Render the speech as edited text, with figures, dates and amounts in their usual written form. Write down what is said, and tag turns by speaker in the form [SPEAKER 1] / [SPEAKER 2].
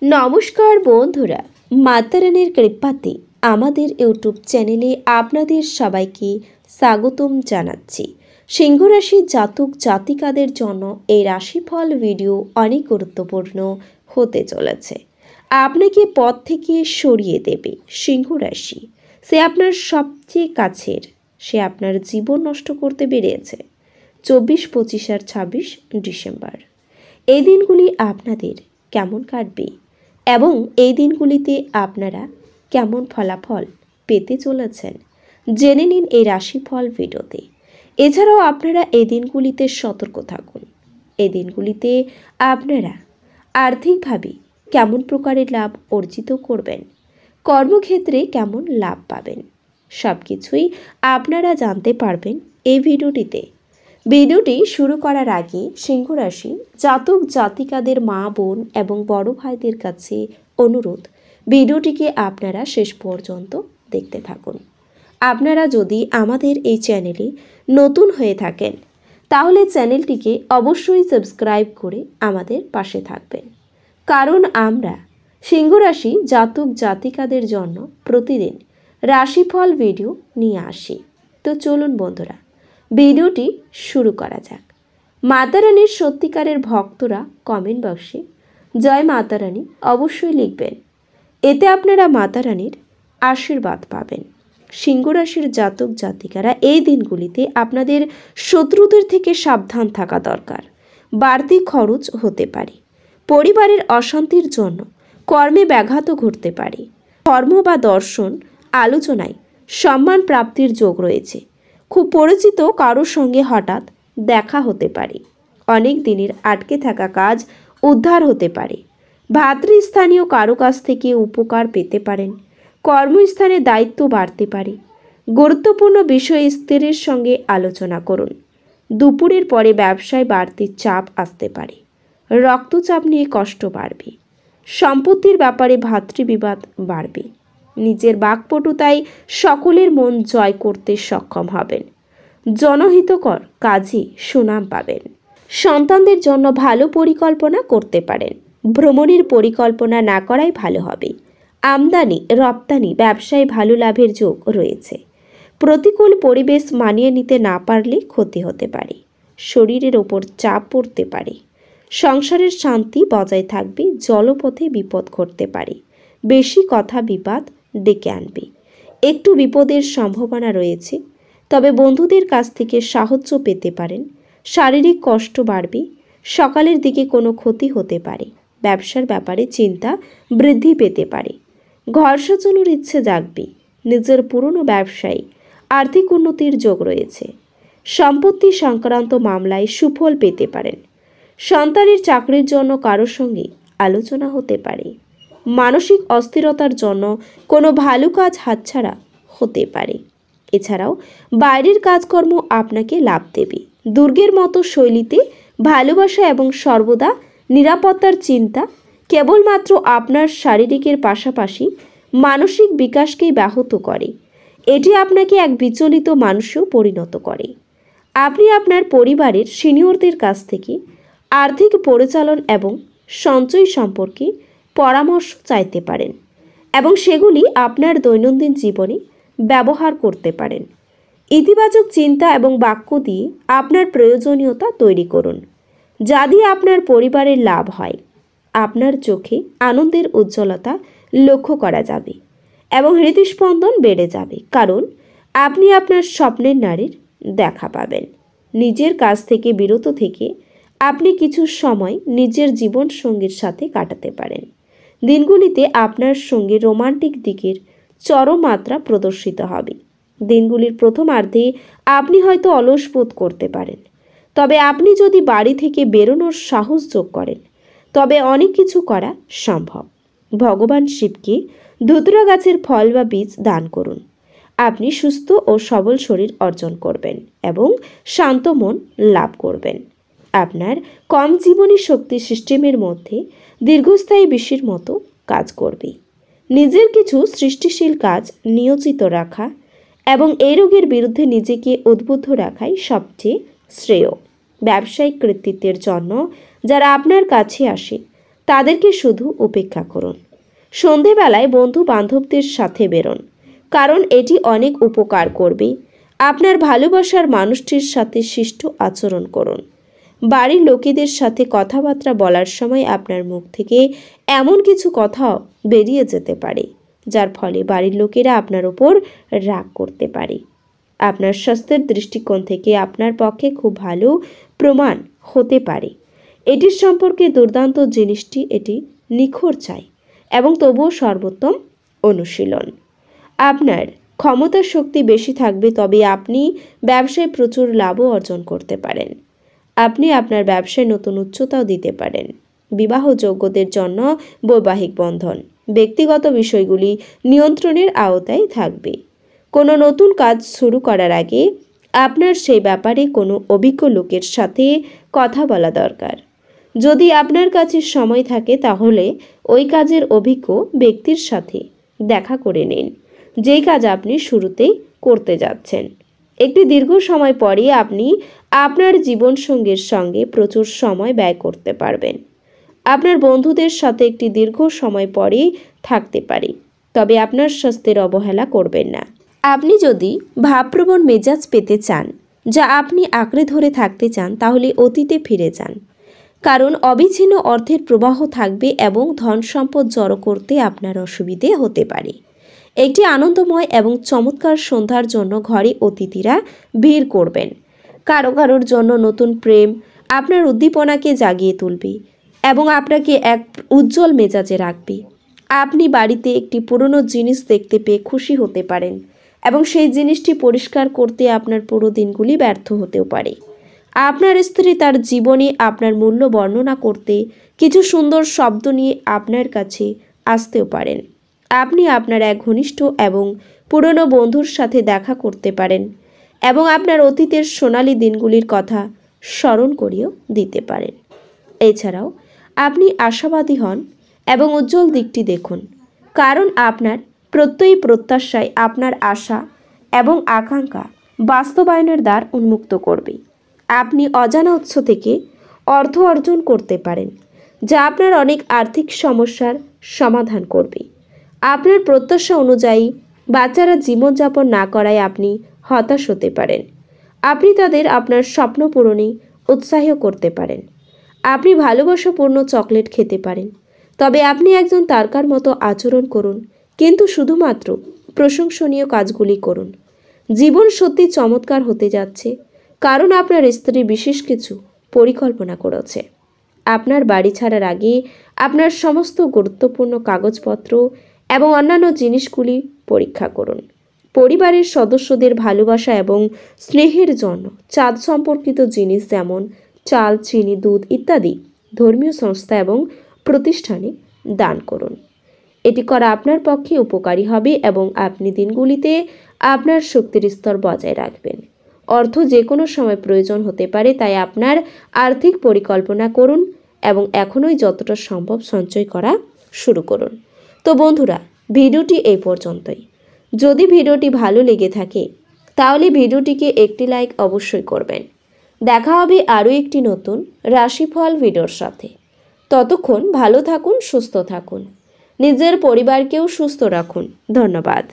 [SPEAKER 1] নমস্কার বন্ধুরা, মাতারানির কৃপাতে আমাদের ইউটিউব চ্যানেলে আপনাদের সবাইকে স্বাগতম জানাচ্ছি। সিংহ রাশির জাতক জাতিকাদের জন্য এই রাশিফল ভিডিও অনেক গুরুত্বপূর্ণ হতে চলেছে। আপনাকে পথ থেকে সরিয়ে দেবে সিংহ রাশি। সে আপনার সবচেয়ে কাছের, সে আপনার জীবন নষ্ট করতে বেরিয়েছে 24, 25 আর 26 ডিসেম্বর। এই দিনগুলি আপনাদের কেমন কাটবে এবং এই দিনগুলিতে আপনারা কেমন ফলাফল পেতে চলেছেন জেনে নিন এই রাশিফল ভিডিওতে। এছাড়াও আপনারা এই দিনগুলিতে সতর্ক থাকুন। এই দিনগুলিতে আপনারা আর্থিকভাবে কেমন প্রকারের লাভ অর্জিত করবেন, কর্মক্ষেত্রে কেমন লাভ পাবেন, সব কিছুই আপনারা জানতে পারবেন এই ভিডিওটিতে। ভিডিওটি শুরু করার আগে সিংহ রাশি জাতক জাতিকাদের মা বোন এবং বড় ভাইদের কাছে অনুরোধ, ভিডিওটিকে আপনারা শেষ পর্যন্ত দেখতে থাকুন। আপনারা যদি আমাদের এই চ্যানেলে নতুন হয়ে থাকেন তাহলে চ্যানেলটিকে অবশ্যই সাবস্ক্রাইব করে আমাদের পাশে থাকবেন, কারণ আমরা সিংহ রাশি জাতক জাতিকাদের জন্য প্রতিদিন রাশিফল ভিডিও নিয়ে আসি। তো চলুন বন্ধুরা, ভিডিওটি শুরু করা যাক। মাতারানির সত্যিকারের ভক্তরা কমেন্ট বক্সে জয় মাতারানী অবশ্যই লিখবেন, এতে আপনারা মাতারানির আশীর্বাদ পাবেন। সিংহ রাশির জাতক জাতিকারা এই দিনগুলিতে আপনাদের শত্রুদের থেকে সাবধান থাকা দরকার। বাড়তি খরচ হতে পারে, পরিবারের অশান্তির জন্য কর্মে ব্যাঘাত ঘটতে পারে, ধর্ম বা দর্শন আলোচনায় সম্মান প্রাপ্তির যোগ রয়েছে। খুব পরিচিত কারোর সঙ্গে হঠাৎ দেখা হতে পারে, অনেক দিনের আটকে থাকা কাজ উদ্ধার হতে পারে, ভাতৃস্থানীয় কারো কাছ থেকে উপকার পেতে পারেন, কর্মস্থানে দায়িত্ব বাড়তে পারে, গুরুত্বপূর্ণ বিষয়ে স্ত্রীর সঙ্গে আলোচনা করুন। দুপুরের পরে ব্যবসায় বাড়তি চাপ আসতে পারে, রক্তচাপ নিয়ে কষ্ট বাড়বে, সম্পত্তির ব্যাপারে ভাতৃবিবাদ বাড়বে, নিজের বাকপটুতায় সকলের মন জয় করতে সক্ষম হবেন, জনহিতকর কাজে সুনাম পাবেন। সন্তানদের জন্য ভালো পরিকল্পনা করতে পারেন, ভ্রমণের পরিকল্পনা না করাই ভালো হবে। আমদানি রপ্তানি ব্যবসায় ভালো লাভের যোগ রয়েছে। প্রতিকূল পরিবেশ মানিয়ে নিতে না পারলে ক্ষতি হতে পারে, শরীরের ওপর চাপ পড়তে পারে, সংসারের শান্তি বজায় থাকবে, জলপথে বিপদ ঘটতে পারে, বেশি কথা বিপদ ডেকে আনবে, একটু বিপদের সম্ভাবনা রয়েছে, তবে বন্ধুদের কাছ থেকে সাহায্য পেতে পারেন। শারীরিক কষ্ট বাড়বে, সকালের দিকে কোনো ক্ষতি হতে পারে, ব্যবসার ব্যাপারে চিন্তা বৃদ্ধি পেতে পারে, ঘর সাজানোর ইচ্ছে জাগবে, নিজের পুরনো ব্যবসায় আর্থিক উন্নতির যোগ রয়েছে, সম্পত্তি সংক্রান্ত মামলায় সুফল পেতে পারেন, সন্তানের চাকরির জন্য কারোর সঙ্গে আলোচনা হতে পারে, মানসিক অস্থিরতার জন্য কোনো ভালো কাজ হাতছাড়া হতে পারে। এছাড়াও বাইরের কাজকর্ম আপনাকে লাভ দেবে। দুর্গের মতো শৈলীতে ভালোবাসা এবং সর্বদা নিরাপত্তার চিন্তা কেবলমাত্র আপনার শারীরিকের পাশাপাশি মানসিক বিকাশকেই ব্যাহত করে। এটি আপনাকে এক বিচলিত মানুষেও পরিণত করে। আপনি আপনার পরিবারের সিনিয়রদের কাছ থেকে আর্থিক পরিচালন এবং সঞ্চয় সম্পর্কে পরামর্শ চাইতে পারেন এবং সেগুলি আপনার দৈনন্দিন জীবনে ব্যবহার করতে পারেন। ইতিবাচক চিন্তা এবং বাক্য দিয়ে আপনার প্রয়োজনীয়তা তৈরি করুন, যা দিয়ে আপনার পরিবারের লাভ হয়। আপনার চোখে আনন্দের উজ্জ্বলতা লক্ষ্য করা যাবে এবং হৃদস্পন্দন বেড়ে যাবে, কারণ আপনি আপনার স্বপ্নের নারীর দেখা পাবেন। নিজের কাজ থেকে বিরত থেকে আপনি কিছু সময় নিজের জীবন সঙ্গীর সাথে কাটাতে পারেন। দিনগুলিতে আপনার সঙ্গে রোমান্টিক দিকের চরম মাত্রা প্রদর্শিত হবে। দিনগুলির প্রথমার্ধে আপনি হয়তো অলস বোধ করতে পারেন, তবে আপনি যদি বাড়ি থেকে বেরোনোর সাহস যোগ করেন তবে অনেক কিছু করা সম্ভব। ভগবান শিবকে ধুতরা গাছের ফল বা বীজ দান করুন। আপনি সুস্থ ও সবল শরীর অর্জন করবেন এবং শান্ত মন লাভ করবেন। আপনার কম জীবনী শক্তি সিস্টেমের মধ্যে দীর্ঘস্থায়ী বিষের মতো কাজ করবে। নিজের কিছু সৃষ্টিশীল কাজ নিয়োজিত রাখা এবং এই রোগের বিরুদ্ধে নিজেকে উদ্বুদ্ধ রাখাই সবচেয়ে শ্রেয়। ব্যবসায়িক কৃতিত্বের জন্য যারা আপনার কাছে আসে তাদেরকে শুধু উপেক্ষা করুন। সন্ধেবেলায় বন্ধু বান্ধবদের সাথে বেরোন, কারণ এটি অনেক উপকার করবে। আপনার ভালোবাসার মানুষটির সাথে শিষ্ট আচরণ করুন। বাড়ির লোকেদের সাথে কথাবার্তা বলার সময় আপনার মুখ থেকে এমন কিছু কথাও বেরিয়ে যেতে পারে যার ফলে বাড়ির লোকেরা আপনার উপর রাগ করতে পারে। আপনার স্বাস্থ্যের দৃষ্টিকোণ থেকে আপনার পক্ষে খুব ভালো প্রমাণ হতে পারে। এটির সম্পর্কে দুর্দান্ত জিনিসটি এটি নিখুঁত চাই এবং তবুও সর্বোত্তম অনুশীলন। আপনার ক্ষমতার শক্তি বেশি থাকবে, তবে আপনি ব্যবসায় প্রচুর লাভও অর্জন করতে পারেন। আপনি আপনার ব্যবসায় নতুন উচ্চতাও দিতে পারেন। বিবাহযোগ্যদের জন্য বৈবাহিক বন্ধন, ব্যক্তিগত বিষয়গুলি নিয়ন্ত্রণের আওতায় থাকবে। কোনো নতুন কাজ শুরু করার আগে আপনার সেই ব্যাপারে কোনো অভিজ্ঞ লোকের সাথে কথা বলা দরকার। যদি আপনার কাছে সময় থাকে তাহলে ওই কাজের অভিজ্ঞ ব্যক্তির সাথে দেখা করে নিন যেই কাজ আপনি শুরুতেই করতে যাচ্ছেন। একটি দীর্ঘ সময় পরে আপনি আপনার জীবনসঙ্গীর সঙ্গে প্রচুর সময় ব্যয় করতে পারবেন। আপনার বন্ধুদের সাথে একটি দীর্ঘ সময় পরেই থাকতে পারে, তবে আপনার স্বাস্থ্যের অবহেলা করবেন না। আপনি যদি ভাবপ্রবণ মেজাজ পেতে চান, যা আপনি আঁকড়ে ধরে থাকতে চান, তাহলে অতীতে ফিরে যান, কারণ অবিচ্ছিন্ন অর্থের প্রবাহ থাকবে এবং ধন সম্পদ জড়ো করতে আপনার অসুবিধে হতে পারে। একটি আনন্দময় এবং চমৎকার সন্ধ্যার জন্য ঘরে অতিথিরা ভিড় করবেন। কারোর জন্য নতুন প্রেম আপনার উদ্দীপনাকে জাগিয়ে তুলবে এবং আপনাকে এক উজ্জ্বল মেজাজে রাখবে। আপনি বাড়িতে একটি পুরনো জিনিস দেখতে পেয়ে খুশি হতে পারেন এবং সেই জিনিসটি পরিষ্কার করতে আপনার পুরো দিনগুলি ব্যর্থ হতেও পারে। আপনার স্ত্রী তার জীবনে আপনার মূল্য বর্ণনা করতে কিছু সুন্দর শব্দ নিয়ে আপনার কাছে আসতেও পারেন। আপনি আপনার এক ঘনিষ্ঠ এবং পুরনো বন্ধুর সাথে দেখা করতে পারেন এবং আপনার অতীতের সোনালী দিনগুলির কথা স্মরণ করিয়েও দিতে পারেন। এছাড়াও আপনি আশাবাদী হন এবং উজ্জ্বল দিকটি দেখুন, কারণ আপনার প্রত্যয়ী প্রত্যাশায় আপনার আশা এবং আকাঙ্ক্ষা বাস্তবায়নের দ্বার উন্মুক্ত করবে। আপনি অজানা উৎস থেকে অর্থ অর্জন করতে পারেন, যা আপনার অনেক আর্থিক সমস্যার সমাধান করবে। আপনার প্রত্যাশা অনুযায়ী বাচ্চারা জীবনযাপন না করায় আপনি হতাশ হতে পারেন। আপনি তাদের আপনার স্বপ্ন পূরণে উৎসাহ করতে পারেন। আপনি ভালোবাসাপূর্ণ চকলেট খেতে পারেন, তবে আপনি একজন তারকার মতো আচরণ করুন, কিন্তু শুধুমাত্র প্রশংসনীয় কাজগুলি করুন। জীবন সত্যি চমৎকার হতে যাচ্ছে, কারণ আপনার স্ত্রী বিশেষ কিছু পরিকল্পনা করেছে। আপনার বাড়ি ছাড়ার আগে আপনার সমস্ত গুরুত্বপূর্ণ কাগজপত্র এবং অন্যান্য জিনিসগুলি পরীক্ষা করুন। পরিবারের সদস্যদের ভালোবাসা এবং স্নেহের জন্য চাঁদ সম্পর্কিত জিনিস যেমন চাল, চিনি, দুধ ইত্যাদি ধর্মীয় সংস্থা এবং প্রতিষ্ঠানে দান করুন। এটি করা আপনার পক্ষে উপকারী হবে এবং আপনি দিনগুলিতে আপনার শক্তির স্তর বজায় রাখবেন। অর্থ যে কোনো সময় প্রয়োজন হতে পারে, তাই আপনার আর্থিক পরিকল্পনা করুন এবং এখনই যতটা সম্ভব সঞ্চয় করা শুরু করুন। তো বন্ধুরা, ভিডিওটি এই পর্যন্তই। যদি ভিডিওটি ভালো লেগে থাকে তাহলে ভিডিওটিকে একটি লাইক অবশ্যই করবেন। দেখা হবে আরও একটি নতুন রাশিফল ভিডিওর সাথে। ততক্ষণ ভালো থাকুন, সুস্থ থাকুন, নিজের পরিবারকেও সুস্থ রাখুন। ধন্যবাদ।